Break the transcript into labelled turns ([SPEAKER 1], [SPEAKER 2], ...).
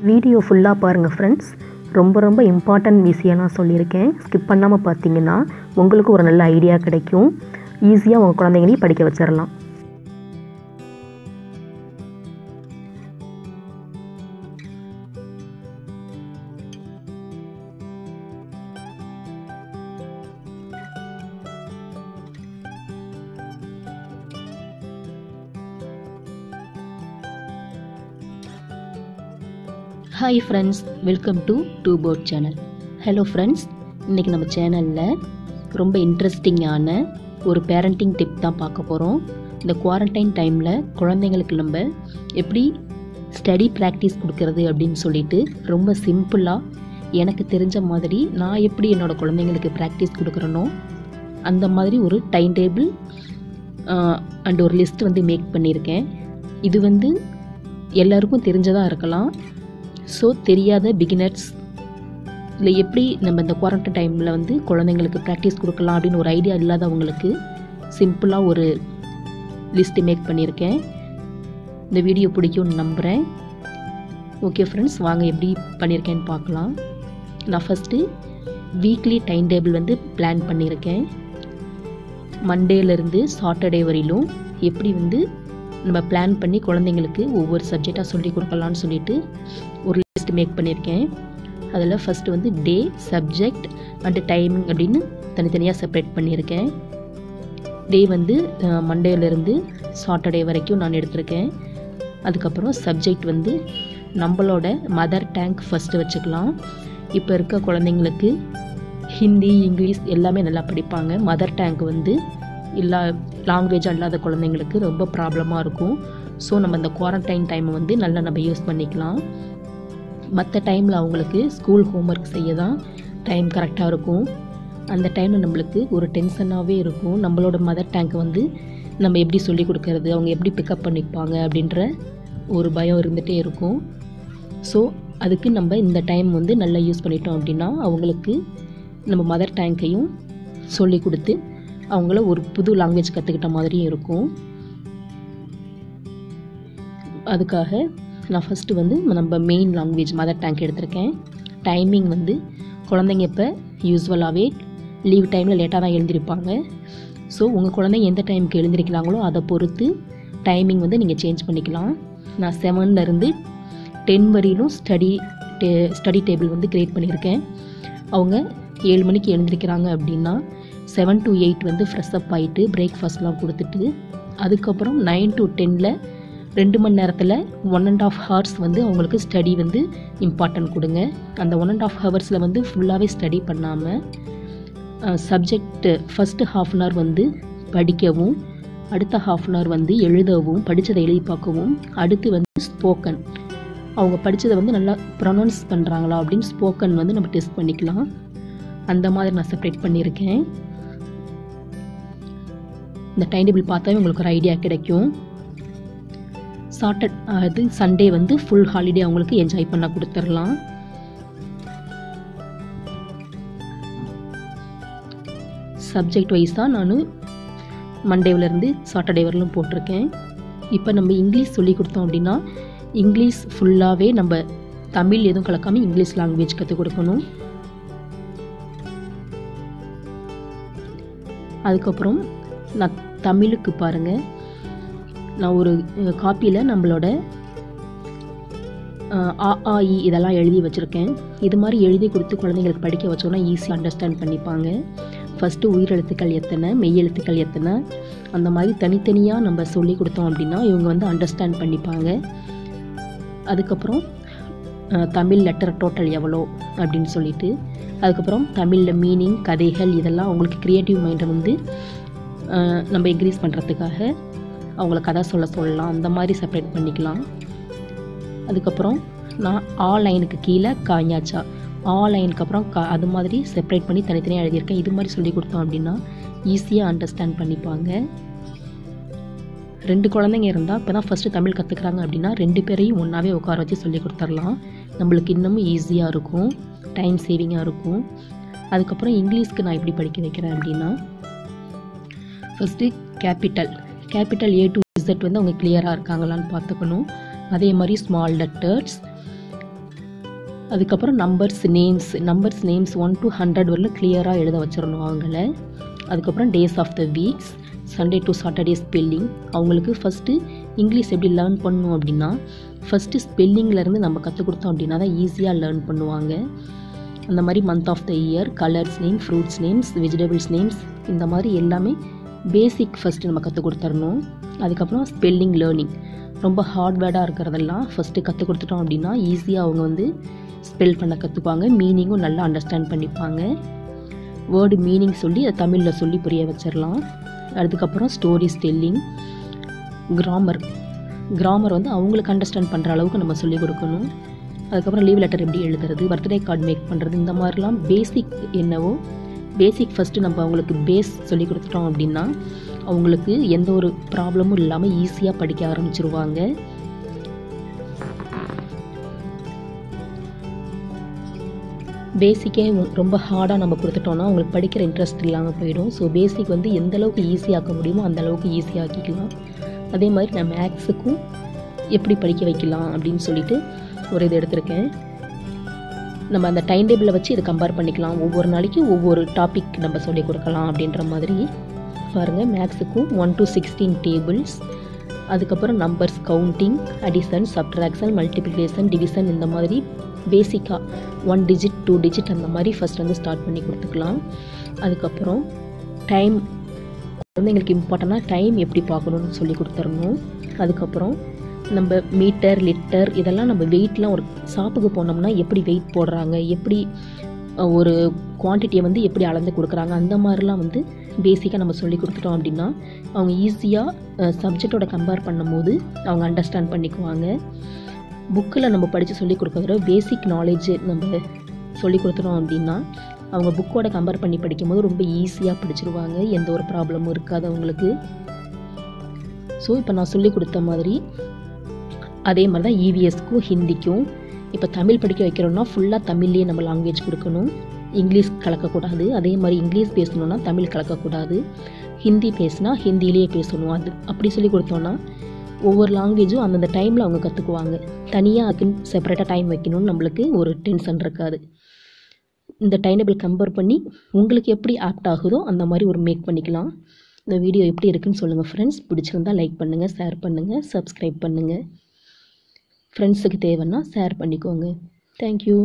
[SPEAKER 1] Video ஃபுல்லாக பாருங்கள் friends. ரொம்ப இம்பார்ட்டன்ட் விஷயம் நான் சொல்லியிருக்கேன். ஸ்கிப் பண்ணாமல் பார்த்தீங்கன்னா உங்களுக்கு ஒரு நல்ல ஐடியா கிடைக்கும். ஈஸியாக உங்கள் குழந்தைங்களையும் படிக்க வச்சிடலாம்.
[SPEAKER 2] Hi friends, welcome to toddlers channel. Hello friends, இன்றைக்கி நம்ம சேனலில் ரொம்ப இன்ட்ரெஸ்டிங்கான ஒரு பேரண்டிங் டிப் தான் பார்க்க போகிறோம். இந்த குவாரண்டைன் டைமில் குழந்தைங்களுக்கு நம்ம எப்படி ஸ்டடி ப்ராக்டிஸ் கொடுக்கறது அப்படின்னு சொல்லிட்டு ரொம்ப சிம்பிளாக எனக்கு தெரிஞ்ச மாதிரி நான் எப்படி என்னோடய குழந்தைங்களுக்கு ப்ராக்டிஸ் கொடுக்குறேனோ அந்த மாதிரி ஒரு டைம் டேபிள் அண்ட் ஒரு லிஸ்ட் வந்து மேக் பண்ணியிருக்கேன். இது வந்து எல்லாருக்கும் தெரிஞ்சதாக இருக்கலாம். ஸோ தெரியாத பிகினர்ஸ் இல்லை எப்படி நம்ம இந்த குவாரண்டைன் டைமில் வந்து குழந்தைங்களுக்கு ப்ராக்டிஸ் கொடுக்கலாம் அப்படின்னு ஒரு ஐடியா இல்லாதவங்களுக்கு சிம்பிளாக ஒரு லிஸ்ட்டு மேக் பண்ணியிருக்கேன். இந்த வீடியோ பிடிக்கும்னு நம்புகிறேன். ஓகே ஃப்ரெண்ட்ஸ், வாங்க எப்படி பண்ணியிருக்கேன்னு பார்க்கலாம். நான் ஃபஸ்ட்டு வீக்லி டைம் டேபிள் வந்து பிளான் பண்ணியிருக்கேன். மண்டேலேருந்து சாட்டர்டே வரையிலும் எப்படி வந்து நம்ம பிளான் பண்ணி குழந்தைங்களுக்கு ஒவ்வொரு சப்ஜெக்டாக சொல்லி கொடுக்கலான்னு சொல்லிட்டு ஒரு லிஸ்ட் மேக் பண்ணியிருக்கேன். அதில் ஃபஸ்ட்டு வந்து டே, சப்ஜெக்ட் அண்டு டைமிங் அப்படின்னு தனித்தனியாக செப்பரேட் பண்ணியிருக்கேன். டே வந்து மண்டேலேருந்து சாட்டர்டே வரைக்கும் நான் எடுத்திருக்கேன். அதுக்கப்புறம் சப்ஜெக்ட் வந்து நம்மளோட மதர் டங் ஃபஸ்ட்டு வச்சுக்கலாம். இப்போ இருக்க குழந்தைங்களுக்கு ஹிந்தி, இங்கிலீஷ் எல்லாமே நல்லா படிப்பாங்க. மதர் டங் வந்து லாங்குவேஜ் அல்லாத குழந்தைங்களுக்கு ரொம்ப ப்ராப்ளமாக இருக்கும். ஸோ நம்ம இந்த குவாரண்டைன் டைமை வந்து நல்லா நம்ம யூஸ் பண்ணிக்கலாம். மற்ற டைமில் அவங்களுக்கு ஸ்கூல் ஹோம்ஒர்க் செய்ய தான் டைம் கரெக்டாக இருக்கும். அந்த டைமில் நம்மளுக்கு ஒரு டென்ஷனாகவே இருக்கும். நம்மளோட மதர் டங்கை வந்து நம்ம எப்படி சொல்லி கொடுக்கறது, அவங்க எப்படி பிக்கப் பண்ணிப்பாங்க அப்படின்ற ஒரு பயம் இருந்துகிட்டே இருக்கும். ஸோ அதுக்கு நம்ம இந்த டைம் வந்து நல்லா யூஸ் பண்ணிட்டோம் அப்படின்னா அவங்களுக்கு நம்ம மதர் டங்கையும் சொல்லி கொடுத்து அவங்கள ஒரு புது லாங்குவேஜ் கற்றுக்கிட்ட மாதிரியும் இருக்கும். அதுக்காக நான் ஃபஸ்ட்டு வந்து நம்ம மெயின் லாங்குவேஜ் மதர் டங் எடுத்திருக்கேன். டைமிங் வந்து குழந்தைங்க இப்போ யூஸ்வலாகவே லீவ் டைமில் லேட்டாக தான் எழுந்திருப்பாங்க. ஸோ உங்கள் குழந்தைங்க எந்த டைமுக்கு எழுந்திருக்கிறாங்களோ அதை பொறுத்து டைமிங் வந்து நீங்கள் சேஞ்ச் பண்ணிக்கலாம். நான் 7லேருந்து 10 வரையிலும் ஸ்டடி டேபிள் வந்து க்ரியேட் பண்ணியிருக்கேன். அவங்க 7 மணிக்கு எழுந்திருக்கிறாங்க அப்படின்னா 7 to 8 வந்து ஃப்ரெஷ்அப் ஆகிட்டு பிரேக்ஃபாஸ்ட்லாம் கொடுத்துட்டு அதுக்கப்புறம் 9 to 10ல் 2 மணி நேரத்தில் 1.5 hours வந்து அவங்களுக்கு ஸ்டடி வந்து இம்பார்ட்டன்ட் கொடுங்க. அந்த 1.5 ஹவர்ஸில் வந்து ஃபுல்லாகவே ஸ்டடி பண்ணாமல் சப்ஜெக்ட் ஃபஸ்ட்டு ½ hour வந்து படிக்கவும், அடுத்த ½ hour வந்து எழுதவும், படித்ததை எழுதி பார்க்கவும், அடுத்து வந்து ஸ்போக்கன் அவங்க படித்ததை வந்து நல்லா ப்ரொனவுன்ஸ் பண்ணுறாங்களா அப்படின்னு ஸ்போக்கன் வந்து நம்ம டெஸ்ட் பண்ணிக்கலாம். அந்த மாதிரி நான் செப்பரேட் பண்ணியிருக்கேன். இந்த டைம் டேபிள் பார்த்தாவே உங்களுக்கு ஒரு ஐடியா கிடைக்கும். அது சண்டே வந்து ஃபுல் ஹாலிடே அவங்களுக்கு என்ஜாய் பண்ண கொடுத்துடலாம். சப்ஜெக்ட் வைஸாக நான் மண்டேவிலேருந்து சாட்டர்டே வரலும் போட்டிருக்கேன். இப்போ நம்ம இங்கிலீஷ் சொல்லி கொடுத்தோம் அப்படின்னா இங்கிலீஷ் ஃபுல்லாகவே நம்ம தமிழ் எதுவும் கலக்காமல் இங்கிலீஷ் லாங்குவேஜ் கற்றுக் கொடுக்கணும். அதுக்கப்புறம் நான் தமிழுக்கு பாருங்கள், நான் ஒரு காப்பியில் நம்மளோட ஆ ஆ இ இதெல்லாம் எழுதி வச்சுருக்கேன். இது மாதிரி எழுதி கொடுத்து குழந்தைங்களுக்கு படிக்க வச்சோன்னா ஈஸியாக அண்டர்ஸ்டாண்ட் பண்ணிப்பாங்க. ஃபஸ்ட்டு உயிரெழுத்துக்கள் எத்தனை, மெய்யெழுத்துக்கள் எத்தனை, அந்த மாதிரி தனித்தனியாக நம்ம சொல்லி கொடுத்தோம் அப்படின்னா இவங்க வந்து அண்டர்ஸ்டாண்ட் பண்ணிப்பாங்க. அதுக்கப்புறம் தமிழ் லெட்டர் டோட்டல் எவ்வளோ அப்படின்னு சொல்லிட்டு, அதுக்கப்புறம் தமிழில் மீனிங், கதைகள் இதெல்லாம் அவங்களுக்கு க்ரியேட்டிவ் மைண்டை வந்து நம்ம இன்க்ரீஸ் பண்ணுறதுக்காக அவங்கள கதை சொல்லலாம். அந்த மாதிரி செப்பரேட் பண்ணிக்கலாம். அதுக்கப்புறம் நான் ஆ லைனுக்கு கீழே காஞ்சாச்சா, ஆ லைனுக்கு அப்புறம் அது மாதிரி செப்பரேட் பண்ணி தனித்தனியாக எழுதியிருக்கேன். இது மாதிரி சொல்லி கொடுத்தோம் அப்படின்னா ஈஸியாக அண்டர்ஸ்டாண்ட் பண்ணிப்பாங்க. 2 குழந்தைங்க இருந்தால் இப்போ தான் ஃபஸ்ட்டு தமிழ் கற்றுக்குறாங்க அப்படின்னா 2 பேரையும் ஒன்றாவே உட்கார வச்சு சொல்லி கொடுத்துர்லாம். நம்மளுக்கு இன்னமும் ஈஸியாக இருக்கும், டைம் சேவிங்காக இருக்கும். அதுக்கப்புறம் இங்கிலீஷ்க்கு நான் எப்படி படிக்க வைக்கிறேன் அப்படின்னா first capital A to Z வந்து அவங்க கிளியராக இருக்காங்களான்னு பார்த்துக்கணும். அதே மாதிரி ஸ்மால் லெட்டர்ஸ், அதுக்கப்புறம் நம்பர்ஸ் நேம்ஸ் 1 to 100 வரல கிளியராக எழுத வச்சிடணும் அவங்கள. அதுக்கப்புறம் days of the weeks, Sunday to Saturday spelling. அவங்களுக்கு ஃபஸ்ட்டு இங்கிலீஷ் எப்படி லேர்ன் பண்ணணும் அப்படின்னா ஃபஸ்ட்டு ஸ்பெல்லிங்லேருந்து நம்ம கற்றுக் கொடுத்தோம் அப்படின்னா தான் ஈஸியாக லேர்ன் பண்ணுவாங்க. அந்த மாதிரி month of the year, colours name, fruits names, vegetables names, இந்த மாதிரி எல்லாமே பேசிக் ஃபஸ்ட்டு நம்ம கற்றுக் கொடுத்துடணும். அதுக்கப்புறம் ஸ்பெல்லிங் லேர்னிங், ரொம்ப ஹார்ட் வேர்டாக இருக்கிறதெல்லாம் ஃபஸ்ட்டு கற்றுக் கொடுத்துட்டோம் அப்படின்னா ஈஸியாக அவங்க வந்து ஸ்பெல் பண்ண கற்றுக்குவாங்க. மீனிங்கும் நல்லா அண்டர்ஸ்டாண்ட் பண்ணிப்பாங்க. வேர்டு மீனிங் சொல்லி அதை தமிழில் சொல்லி புரிய வச்சிடலாம். அதுக்கப்புறம் ஸ்டோரிஸ் டெல்லிங், கிராமர் வந்து அவங்களுக்கு அண்டர்ஸ்டாண்ட் பண்ணுற அளவுக்கு நம்ம சொல்லிக் கொடுக்கணும். அதுக்கப்புறம் லீவ் லெட்டர் எப்படி எழுதுறது, பர்த்டே கார்டு மேக் பண்ணுறது, இந்த மாதிரிலாம் பேசிக் என்னவோ பேசிக் ஃபஸ்ட்டு நம்ம அவங்களுக்கு பேஸ் சொல்லி கொடுத்துட்டோம் அப்படின்னா அவங்களுக்கு எந்த ஒரு ப்ராப்ளமும் இல்லாமல் ஈஸியாக படிக்க ஆரம்பிச்சிருவாங்க. பேசிக்கே ரொம்ப ஹார்டாக நம்ம கொடுத்துட்டோன்னா அவங்களுக்கு படிக்கிற இன்ட்ரெஸ்ட் இல்லாமல் போயிடும். ஸோ பேசிக் வந்து எந்தளவுக்கு ஈஸியாக்க முடியுமோ அந்தளவுக்கு ஈஸியாக்கிக்கலாம். அதே மாதிரி நான் மேக்ஸுக்கும் எப்படி படிக்க வைக்கலாம் அப்படின்னு சொல்லிட்டு ஒரு இது எடுத்திருக்கேன். நம்ம அந்த டைம் டேபிளை வச்சு இதை கம்பேர் பண்ணிக்கலாம். ஒவ்வொரு நாளைக்கும் ஒவ்வொரு டாபிக் நம்ம சொல்லிக் கொடுக்கலாம் அப்படின்ற மாதிரி பாருங்கள். மேக்ஸுக்கும் 1 to 16 டேபிள்ஸ், அதுக்கப்புறம் numbers counting, addition, subtraction, multiplication, division, இந்த மாதிரி பேசிக்காக 1 digit 2 digit அந்த மாதிரி ஃபஸ்ட் வந்து ஸ்டார்ட் பண்ணி கொடுத்துக்கலாம். அதுக்கப்புறம் டைம் குழந்தைங்களுக்கு இம்பார்ட்டண்ட்டாக டைம் எப்படி பார்க்கணுன்னு சொல்லி கொடுத்துடணும். அதுக்கப்புறம் நம்ம மீட்டர், லிட்டர், இதெல்லாம் நம்ம வெயிட்லாம் ஒரு ஷாப்புக்கு போனோம்னா எப்படி வெயிட் போடுறாங்க, எப்படி ஒரு குவான்டிட்டியை வந்து எப்படி அளந்து கொடுக்குறாங்க, அந்த மாதிரிலாம் வந்து பேசிக்காக நம்ம சொல்லி கொடுத்துட்டோம் அப்படின்னா அவங்க ஈஸியாக சப்ஜெக்டோட கம்பேர் பண்ணும்போது அவங்க அண்டர்ஸ்டாண்ட் பண்ணிக்குவாங்க. புக்கில் நம்ம படித்து சொல்லிக் கொடுக்குறத பேசிக் நாலேஜ் நம்ம சொல்லிக் கொடுத்துட்டோம் அப்படின்னா அவங்க புக்கோட கம்பேர் பண்ணி படிக்கும்போது ரொம்ப ஈஸியாக படிச்சிருவாங்க. எந்த ஒரு ப்ராப்ளமும் இருக்காது அவங்களுக்கு. ஸோ இப்போ நான் சொல்லிக் கொடுத்த மாதிரி அதே மாதிரி தான் இவிஎஸ்க்கும் ஹிந்திக்கும். இப்போ தமிழ் படிக்க வைக்கிறோன்னா ஃபுல்லாக தமிழ்லேயே நம்ம லாங்குவேஜ் கொடுக்கணும். இங்கிலீஷ் கலக்கக்கூடாது. அதே மாதிரி இங்கிலீஷ் பேசணுன்னா தமிழ் கலக்கக்கூடாது. ஹிந்தி பேசினா ஹிந்திலேயே பேசணும். அது அப்படி சொல்லி கொடுத்தோன்னா ஒவ்வொரு லாங்குவேஜும் அந்தந்த டைமில் அவங்க கற்றுக்குவாங்க. தனியாக அதுக்குன்னு செப்பரேட்டாக டைம் வைக்கணும்னு நம்மளுக்கு ஒரு டென்ஷன் இருக்காது. இந்த டைம் டேபிள் கம்பேர் பண்ணி உங்களுக்கு எப்படி ஆப்ட் ஆகுதோ அந்த மாதிரி ஒரு மேக் பண்ணிக்கலாம். இந்த வீடியோ எப்படி இருக்குன்னு சொல்லுங்கள் ஃப்ரெண்ட்ஸ். பிடிச்சிருந்தா லைக் பண்ணுங்கள், ஷேர் பண்ணுங்கள், சப்ஸ்கிரைப் பண்ணுங்கள். ஃப்ரெண்ட்ஸுக்கு தேவைன்னா ஷேர் பண்ணிக்கோங்க. தேங்க்யூ.